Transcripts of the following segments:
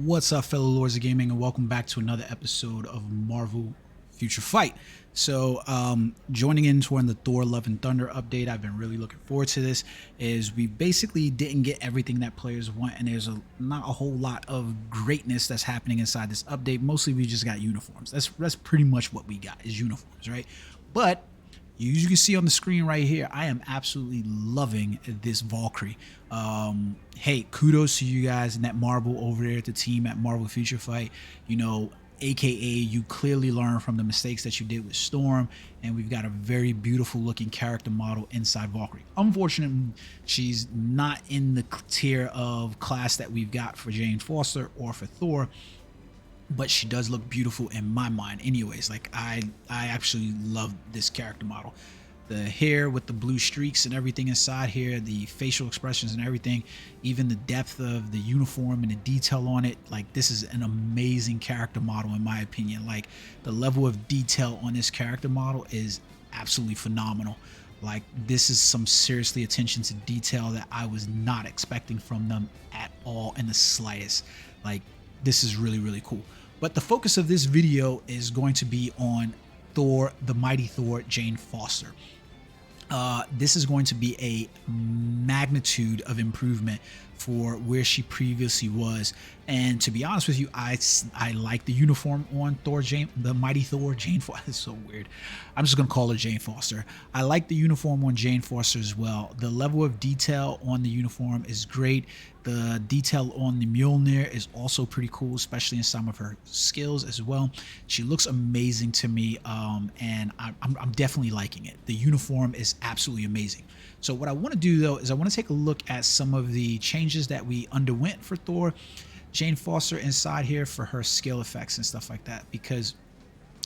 What's up, fellow lords of gaming, and welcome back to another episode of Marvel Future Fight. So joining in toward the Thor Love and Thunder update, I've been really looking forward to this. Is we basically didn't get everything that players want, and there's not a whole lot of greatness that's happening inside this update. Mostly we just got uniforms. That's pretty much what we got, is uniforms, right? But you can see on the screen right here, I am absolutely loving this Valkyrie. Hey, kudos to you guys and that Marvel over there at the team at Marvel Future Fight. You know, AKA you clearly learned from the mistakes that you did with Storm, and we've got a very beautiful looking character model inside Valkyrie. Unfortunately, she's not in the tier of class that we've got for Jane Foster or for Thor, but she does look beautiful in my mind anyways. Like I actually love this character model. The hair with the blue streaks and everything inside here, the facial expressions and everything, even the depth of the uniform and the detail on it, like this is an amazing character model in my opinion. Like the level of detail on this character model is absolutely phenomenal. Like this is some seriously attention to detail that I was not expecting from them at all in the slightest. Like this is really cool. But the focus of this video is going to be on Thor, the mighty Thor, Jane Foster. This is going to be a magnitude of improvement for where she previously was, and to be honest with you, I like the uniform on Thor, the mighty Thor, Jane Foster. It's so weird. I'm just gonna call her Jane Foster. I like the uniform on Jane Foster as well. The level of detail on the uniform is great. The detail on the Mjolnir is also pretty cool, especially in some of her skills as well. She looks amazing to me, and I'm definitely liking it. The uniform is absolutely amazing. So what I want to do though is I want to take a look at some of the changes that we underwent for Thor, Jane Foster inside here for her skill effects and stuff like that, because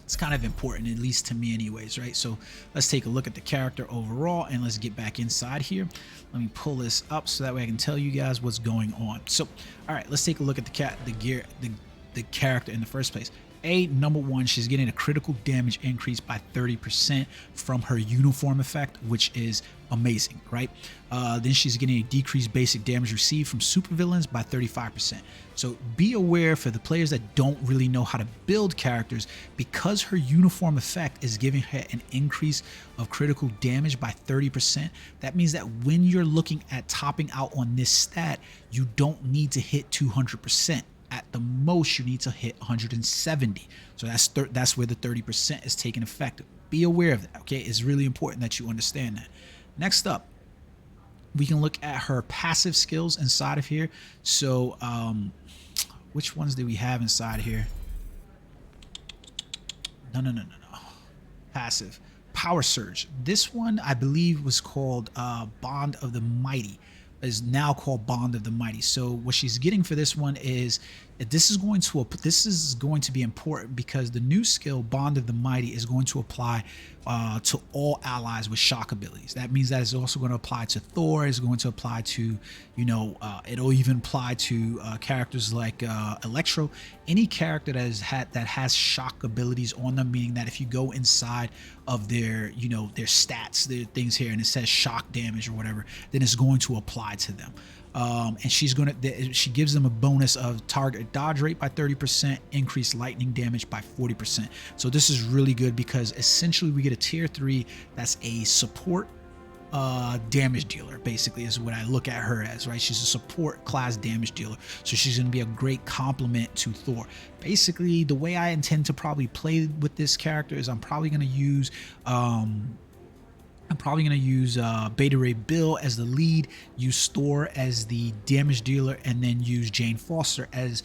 it's kind of important, at least to me anyways, right? So let's take a look at the character overall and let's get back inside here. Let me pull this up so that way I can tell you guys what's going on. So all right, let's take a look at the character in the first place. Number one, she's getting a critical damage increase by 30% from her uniform effect, which is amazing, right? Then she's getting a decreased basic damage received from supervillains by 35%. So be aware for the players that don't really know how to build characters, because her uniform effect is giving her an increase of critical damage by 30%. That means that when you're looking at topping out on this stat, you don't need to hit 200%. At the most, you need to hit 170. So that's where the 30% is taking effect. Be aware of that, okay? It's really important that you understand that. Next up, we can look at her passive skills inside of here. So which ones do we have inside here? No. Passive. Power Surge. This one, I believe, was called Bond of the Mighty. Is now called Bond of the Mighty. So what she's getting for this one is this is going to be important, because the new skill Bond of the Mighty is going to apply to all allies with shock abilities. That means that it's also going to apply to Thor. It's going to apply to, you know, it'll even apply to characters like Electro. Any character that has shock abilities on them, meaning that if you go inside of their, you know, their stats, their things here, and it says shock damage or whatever, then it's going to apply to them. And she gives them a bonus of target dodge rate by 30%, increased lightning damage by 40%. So this is really good, because essentially we get a tier 3 that's a support damage dealer, basically, is what I look at her as, right? She's a support class damage dealer, so she's going to be a great complement to Thor. Basically, the way I intend to probably play with this character is I'm probably going to use Beta Ray Bill as the lead, use Thor as the damage dealer, and then use Jane Foster as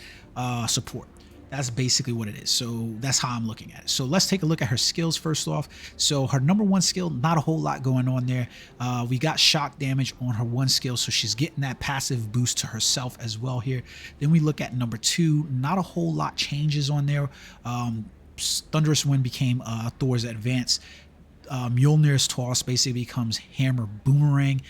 support. That's basically what it is. So that's how I'm looking at it. So let's take a look at her skills first off. So her number one skill, not a whole lot going on there. We got shock damage on her one skill, so she's getting that passive boost to herself as well here. Then we look at number two, not a whole lot changes on there. Thunderous Wind became Thor's advance. Mjolnir's toss basically becomes hammer boomerang.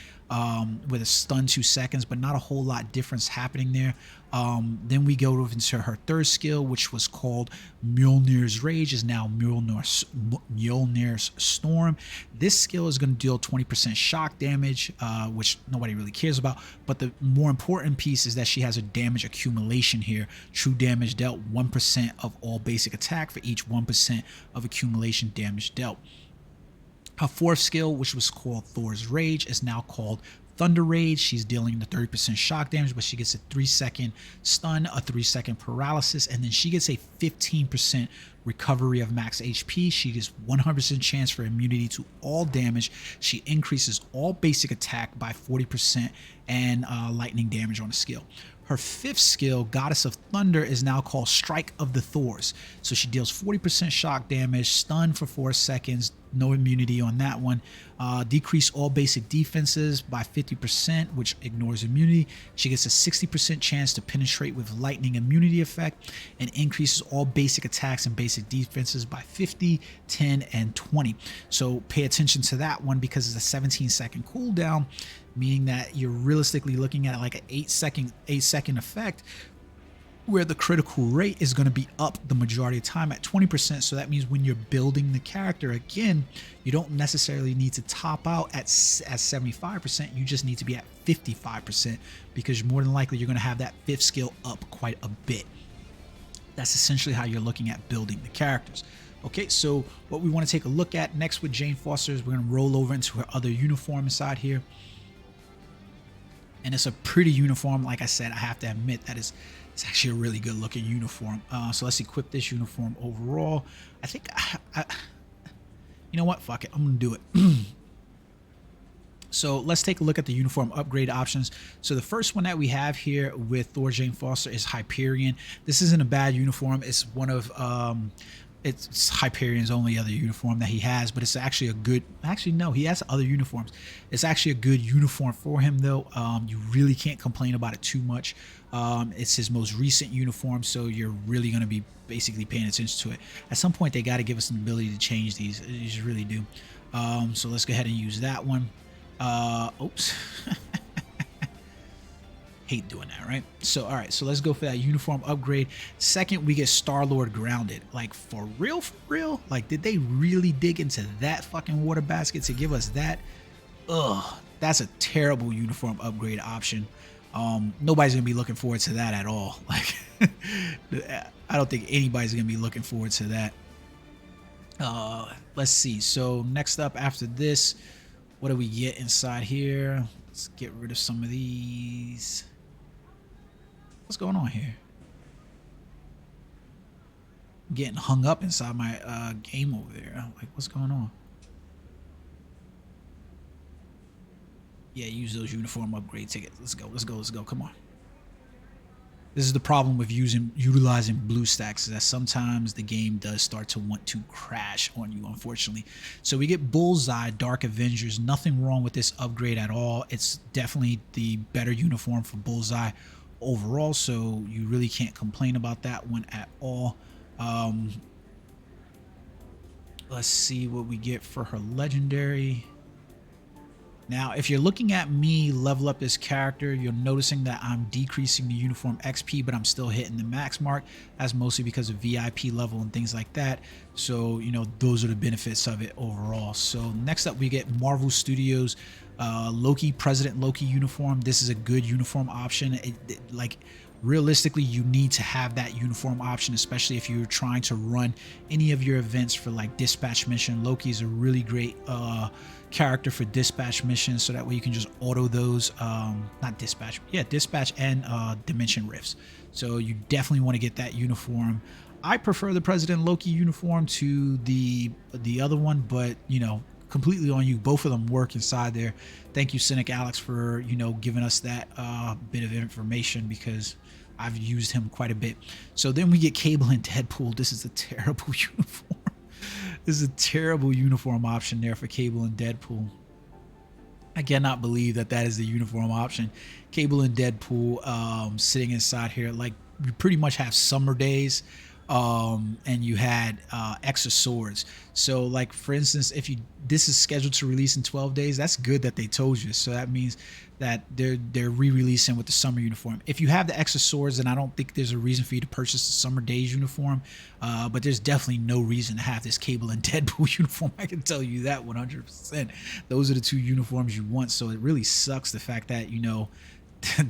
with a stun 2 seconds, but not a whole lot difference happening there. Then we go into her third skill, which was called Mjolnir's Rage, is now Mjolnir's Storm. This skill is going to deal 20% shock damage, which nobody really cares about, but the more important piece is that she has a damage accumulation here. True damage dealt 1% of all basic attack for each 1% of accumulation damage dealt. Her fourth skill, which was called Thor's Rage, is now called Thunder Rage. She's dealing the 30% shock damage, but she gets a 3-second stun, a 3-second paralysis, and then she gets a 15% recovery of max HP. She gets 100% chance for immunity to all damage. She increases all basic attack by 40% and lightning damage on the skill. Her fifth skill, Goddess of Thunder, is now called Strike of the Thors. So she deals 40% shock damage, stun for 4 seconds, no immunity on that one. Decrease all basic defenses by 50%, which ignores immunity. She gets a 60% chance to penetrate with lightning immunity effect, and increases all basic attacks and basic defenses by 50, 10, and 20. So pay attention to that one because it's a 17-second cooldown, meaning that you're realistically looking at like an 8-second effect, where the critical rate is going to be up the majority of time at 20%. So that means when you're building the character, again, you don't necessarily need to top out at 75%. You just need to be at 55%, because more than likely you're going to have that fifth skill up quite a bit. That's essentially how you're looking at building the characters. Okay, so what we want to take a look at next with Jane Foster is we're going to roll over into her other uniform inside here. And it's a pretty uniform. Like I said, I have to admit that it's actually a really good looking uniform. So let's equip this uniform overall. I think, you know what? Fuck it. I'm going to do it. So let's take a look at the uniform upgrade options. So the first one that we have here with Thor Jane Foster is Hyperion. This isn't a bad uniform. It's one of it's Hyperion's only other uniform that he has, but it's actually a good, actually no, he has other uniforms. It's actually a good uniform for him though. You really can't complain about it too much. It's his most recent uniform, so you're really going to be basically paying attention to it. At some point they got to give us an ability to change these. You just really do. So let's go ahead and use that one. Oops. Hate doing that, right? So all right, so let's go for that uniform upgrade. Second, we get Star-Lord grounded. Like for real, like did they really dig into that fucking water basket to give us that? Ugh, that's a terrible uniform upgrade option. Nobody's gonna be looking forward to that at all. Like I don't think anybody's gonna be looking forward to that. Let's see, so next up after this, what do we get inside here? Let's get rid of some of these. What's going on here? I'm getting hung up inside my game over there. I'm like, what's going on? Yeah, use those uniform upgrade tickets. Let's go. Come on. This is the problem with utilizing blue stacks, is that sometimes the game does start to want to crash on you, unfortunately. So we get Bullseye, Dark Avengers. Nothing wrong with this upgrade at all. It's definitely the better uniform for Bullseye overall, so you really can't complain about that one at all. Let's see what we get for her legendary. Now, if you're looking at me level up this character, you're noticing that I'm decreasing the uniform XP, but I'm still hitting the max mark. That's mostly because of VIP level and things like that. So, you know, those are the benefits of it overall. So next up, we get Marvel Studios Loki, President Loki uniform. This is a good uniform option. Like, realistically, you need to have that uniform option, especially if you're trying to run any of your events for like dispatch mission. Loki is a really great character for dispatch missions, so that way you can just auto those, not dispatch, yeah, dispatch and dimension rifts. So you definitely want to get that uniform. I prefer the President Loki uniform to the other one, but you know, completely on you. Both of them work inside there. Thank you, Cynic Alex, for, you know, giving us that bit of information, because I've used him quite a bit. So then we get Cable and Deadpool. This is a terrible uniform. This is a terrible uniform option there for Cable and Deadpool. I cannot believe that that is the uniform option. Cable and Deadpool sitting inside here. Like, we pretty much have summer days and you had extra swords. So like for instance, if you this is scheduled to release in 12 days, that's good that they told you. So that means that they're re-releasing with the summer uniform. If you have the extra swords, then I don't think there's a reason for you to purchase the summer days uniform, but there's definitely no reason to have this Cable and Deadpool uniform. I can tell you that 100%. Those are the two uniforms you want. So it really sucks the fact that, you know,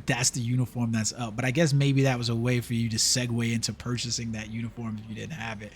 that's the uniform that's up. But I guess maybe that was a way for you to segue into purchasing that uniform if you didn't have it.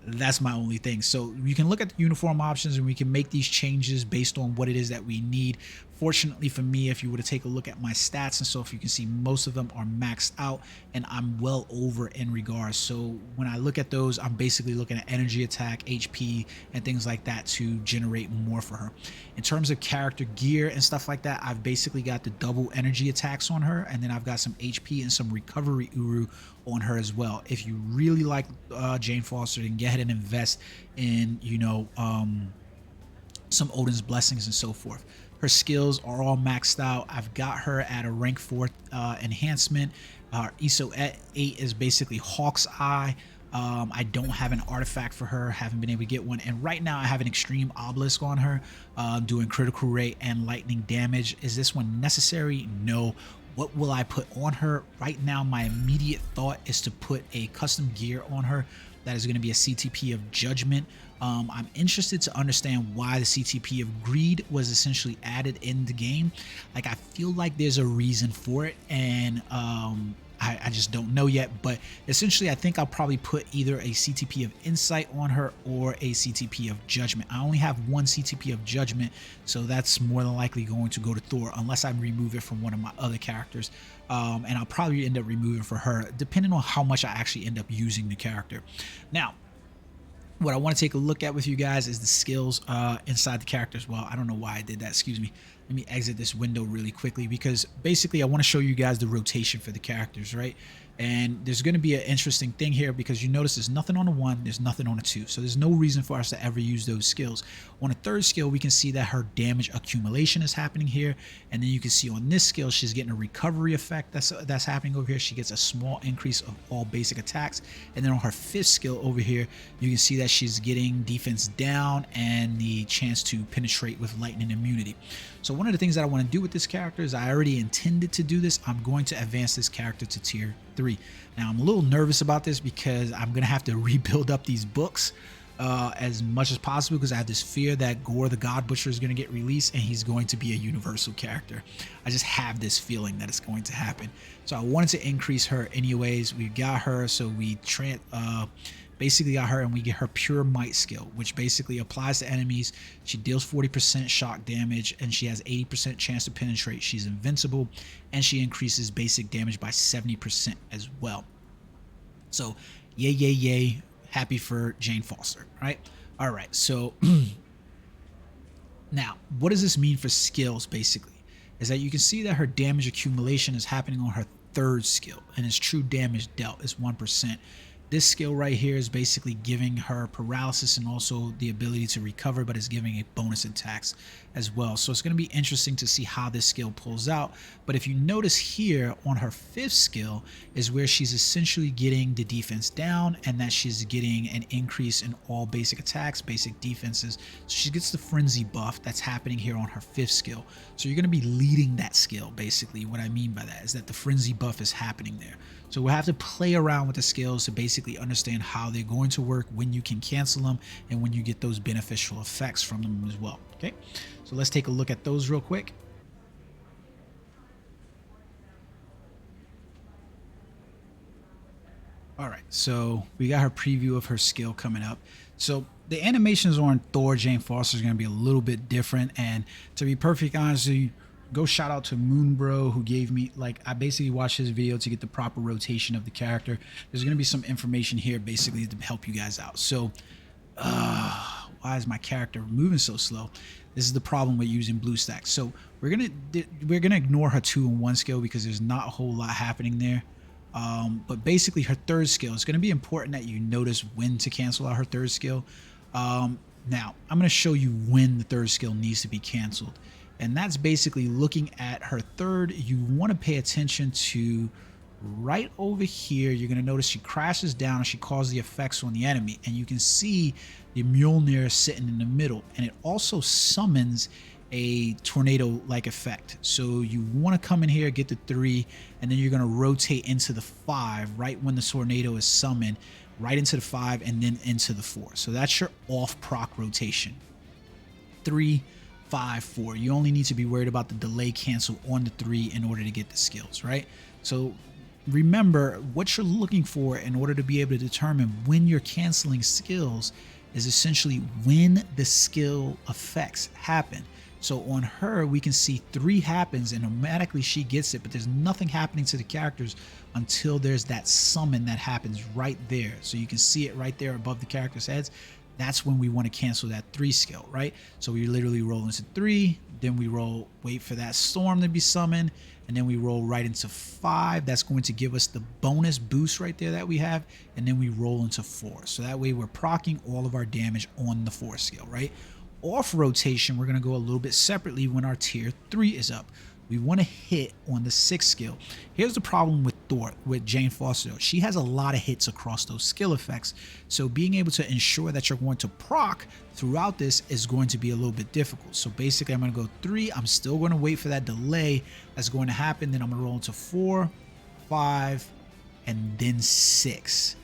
That's my only thing. So you can look at the uniform options and we can make these changes based on what it is that we need. Fortunately for me, if you were to take a look at my stats and so, if you can see, most of them are maxed out and I'm well over in regards. So when I look at those, I'm basically looking at energy, attack, HP, and things like that to generate more for her. In terms of character gear and stuff like that, I've basically got the double energy attacks on her, and then I've got some HP and some recovery uru on her as well. If you really like Jane Foster, then go ahead and invest in, you know, some Odin's blessings and so forth. Her skills are all maxed out. I've got her at a rank 4 enhancement. ISO 8 is basically Hawk's Eye. I don't have an artifact for her, haven't been able to get one, and right now I have an extreme obelisk on her, doing critical rate and lightning damage. Is this one necessary? No. What will I put on her? Right now my immediate thought is to put a custom gear on her that is going to be a CTP of Judgment. I'm interested to understand why the CTP of Greed was essentially added in the game. Like, I feel like there's a reason for it, and I just don't know yet. But essentially I think I'll probably put either a CTP of Insight on her or a CTP of Judgment. I only have one CTP of Judgment, so that's more than likely going to go to Thor unless I remove it from one of my other characters. And I'll probably end up removing for her depending on how much I actually end up using the character. Now, what I want to take a look at with you guys is the skills inside the characters. Well, I don't know why I did that, excuse me. Let me exit this window really quickly, because basically I want to show you guys the rotation for the characters, right? And there's going to be an interesting thing here, because you notice there's nothing on the 1, there's nothing on the 2, so there's no reason for us to ever use those skills. On a 3rd skill, we can see that her damage accumulation is happening here, and then you can see on this skill she's getting a recovery effect that's happening over here. She gets a small increase of all basic attacks, and then on her 5th skill over here, you can see that she's getting defense down and the chance to penetrate with lightning immunity. So one of the things that I want to do with this character is, I already intended to do this, I'm going to advance this character to tier 3. Now I'm a little nervous about this because I'm gonna have to rebuild up these books as much as possible, because I have this fear that Gore the God Butcher is going to get released and he's going to be a universal character. I just have this feeling that it's going to happen. So I wanted to increase her anyways. We got her, so we basically got her, and we get her Pure Might skill, which basically applies to enemies. She deals 40% shock damage, and she has 80% chance to penetrate. She's invincible, and she increases basic damage by 70% as well. So yay, yay, yay. Happy for Jane Foster, right? All right, so now what does this mean for skills? Basically is that you can see that her damage accumulation is happening on her 3rd skill, and its true damage dealt is 1%. This skill right here is basically giving her paralysis and also the ability to recover, but it's giving a bonus attacks as well. So it's going to be interesting to see how this skill pulls out. But if you notice here on her 5th skill is where she's essentially getting the defense down, and that she's getting an increase in all basic attacks, basic defenses. So she gets the frenzy buff that's happening here on her 5th skill. So you're going to be leading that skill. Basically what I mean by that is that the frenzy buff is happening there. So we'll have to play around with the skills to basically understand how they're going to work, when you can cancel them, and when you get those beneficial effects from them as well. Okay, so let's take a look at those real quick. All right, so we got her preview of her skill coming up. So the animations on Thor Jane Foster is going to be a little bit different, and to be perfectly honest with you, go shout out to Moonbro, who gave me, like, I basically watched his video to get the proper rotation of the character. There's going to be some information here basically to help you guys out. So why is my character moving so slow? This is the problem with using BlueStack. So we're gonna ignore her 2 and 1 skill because there's not a whole lot happening there. But basically her 3rd skill, it's going to be important that you notice when to cancel out her 3rd skill. Now I'm going to show you when the 3rd skill needs to be canceled. And that's basically looking at her 3rd. You want to pay attention to right over here, you're going to notice she crashes down and she causes the effects on the enemy. And you can see the Mjolnir sitting in the middle. And it also summons a tornado-like effect. So you want to come in here, get the 3, and then you're going to rotate into the 5 right when the tornado is summoned, right into the 5 and then into the 4. So that's your off proc rotation. 3, 5, 4. You only need to be worried about the delay cancel on the 3 in order to get the skills, right? So remember, what you're looking for in order to be able to determine when you're canceling skills is essentially when the skill effects happen. So on her, we can see 3 happens and automatically she gets it, but there's nothing happening to the characters until there's that summon that happens right there. So you can see it right there above the characters' heads. That's when we want to cancel that 3 skill, right? So we literally roll into 3, then we roll, wait for that storm to be summoned, and then we roll right into 5. That's going to give us the bonus boost right there that we have, and then we roll into 4. So that way we're proccing all of our damage on the 4 skill, right? Off rotation, we're going to go a little bit separately when our tier 3 is up. We want to hit on the 6 skill. Here's the problem with Thor, with Jane Foster. She has a lot of hits across those skill effects. So being able to ensure that you're going to proc throughout this is going to be a little bit difficult. So basically I'm going to go 3. I'm still going to wait for that delay that's going to happen. Then I'm going to roll into 4, 5, and then 6.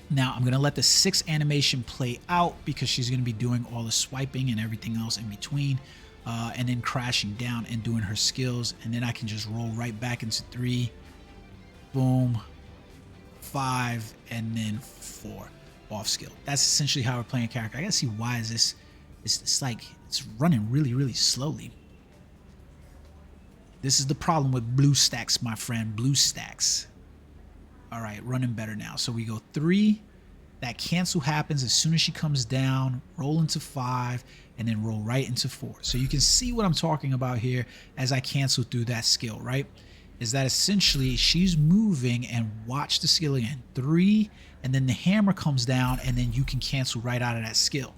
Now I'm going to let the 6 animation play out because she's going to be doing all the swiping and everything else in between, and then crashing down and doing her skills. And then I can just roll right back into 3, boom, 5, and then 4 off skill. That's essentially how we're playing a character. I gotta see why is this, it's like it's running really slowly. This is the problem with blue stacks, my friend, blue stacks. All right, running better now. So we go 3, that cancel happens as soon as she comes down, roll into 5, and then roll right into 4. So you can see what I'm talking about here as I cancel through that skill, right? Is that essentially she's moving, and watch the skill again. 3, and then the hammer comes down, and then you can cancel right out of that skill.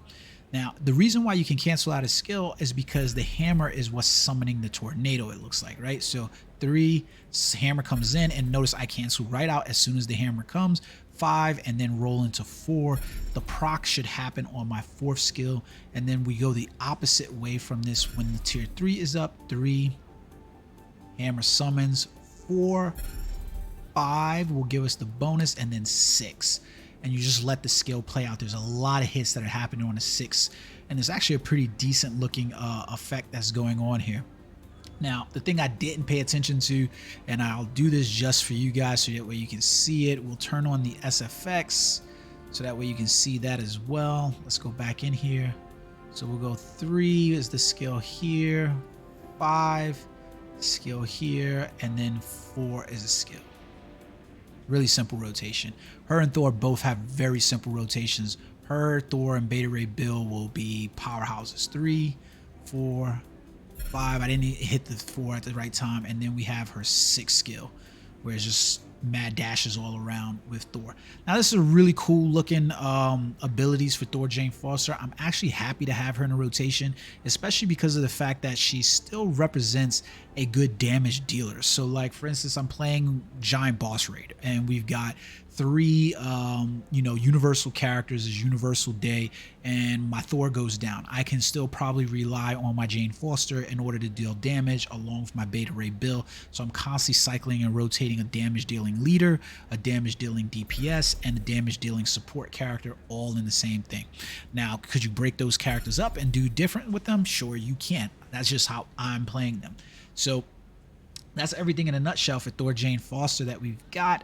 Now, the reason why you can cancel out a skill is because the hammer is what's summoning the tornado, it looks like, right? So 3, hammer comes in, and notice I cancel right out as soon as the hammer comes. 5, and then roll into 4. The proc should happen on my 4th skill, and then we go the opposite way from this when the tier 3 is up. 3, hammer summons. 4, 5 will give us the bonus, and then 6. And you just let the skill play out. There's a lot of hits that are happening on the 6, and there's actually a pretty decent looking effect that's going on here. Now, the thing I didn't pay attention to, and I'll do this just for you guys so that way you can see it, we'll turn on the SFX so that way you can see that as well. Let's go back in here. So we'll go 3 is the skill here, 5 skill here, and then 4 is a skill. Really simple rotation. Her and Thor both have very simple rotations. Her, Thor, and Beta Ray Bill will be powerhouses. 3, 4, 5. I didn't hit the 4 at the right time. And then we have her 6 skill, where it's just mad dashes all around with Thor. Now this is a really cool looking abilities for Thor Jane Foster. I'm actually happy to have her in a rotation, especially because of the fact that she still represents a good damage dealer. So like for instance, I'm playing Giant Boss Raid, and we've got 3 universal characters as Universal Day, and my Thor goes down. I can still probably rely on my Jane Foster in order to deal damage along with my Beta Ray Bill. So I'm constantly cycling and rotating a damage dealing leader, a damage dealing DPS, and a damage dealing support character all in the same thing. Now, could you break those characters up and do different with them? Sure, you can. That's just how I'm playing them. So that's everything in a nutshell for Thor Jane Foster that we've got.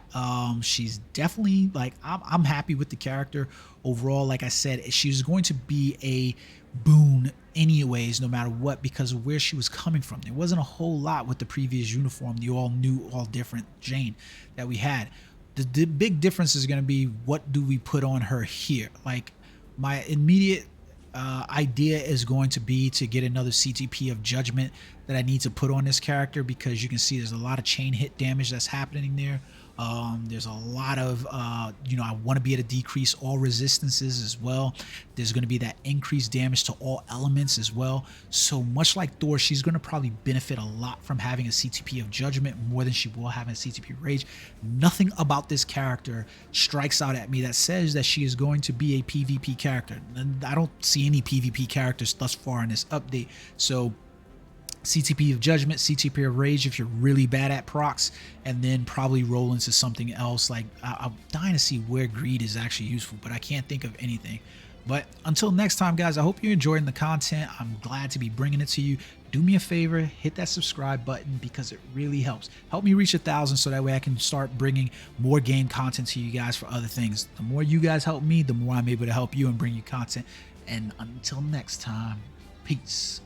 She's definitely, like, I'm happy with the character overall. Like I said, she's going to be a boon anyways, no matter what, because of where she was coming from. There wasn't a whole lot with the previous uniform, the all new, all different Jane that we had. The big difference is going to be, what do we put on her here? Like, my immediate idea is going to be to get another CTP of Judgment. that I need to put on this character, because you can see there's a lot of chain hit damage that's happening there. There's a lot of I want to be able to decrease all resistances as well. There's going to be that increased damage to all elements as well. So much like Thor, she's going to probably benefit a lot from having a CTP of Judgment more than she will having a CTP Rage. Nothing about this character strikes out at me that says that she is going to be a PvP character. And I don't see any PvP characters thus far in this update. So CTP of Judgment, CTP of Rage if you're really bad at procs, and then probably roll into something else. Like I'm dying to see where Greed is actually useful, but I can't think of anything. But until next time, guys, I hope you're enjoying the content. I'm glad to be bringing it to you. Do me a favor, hit that subscribe button, because it really helps. Help me reach 1,000 so that way I can start bringing more game content to you guys for other things. The more you guys help me, the more I'm able to help you and bring you content. And until next time, peace.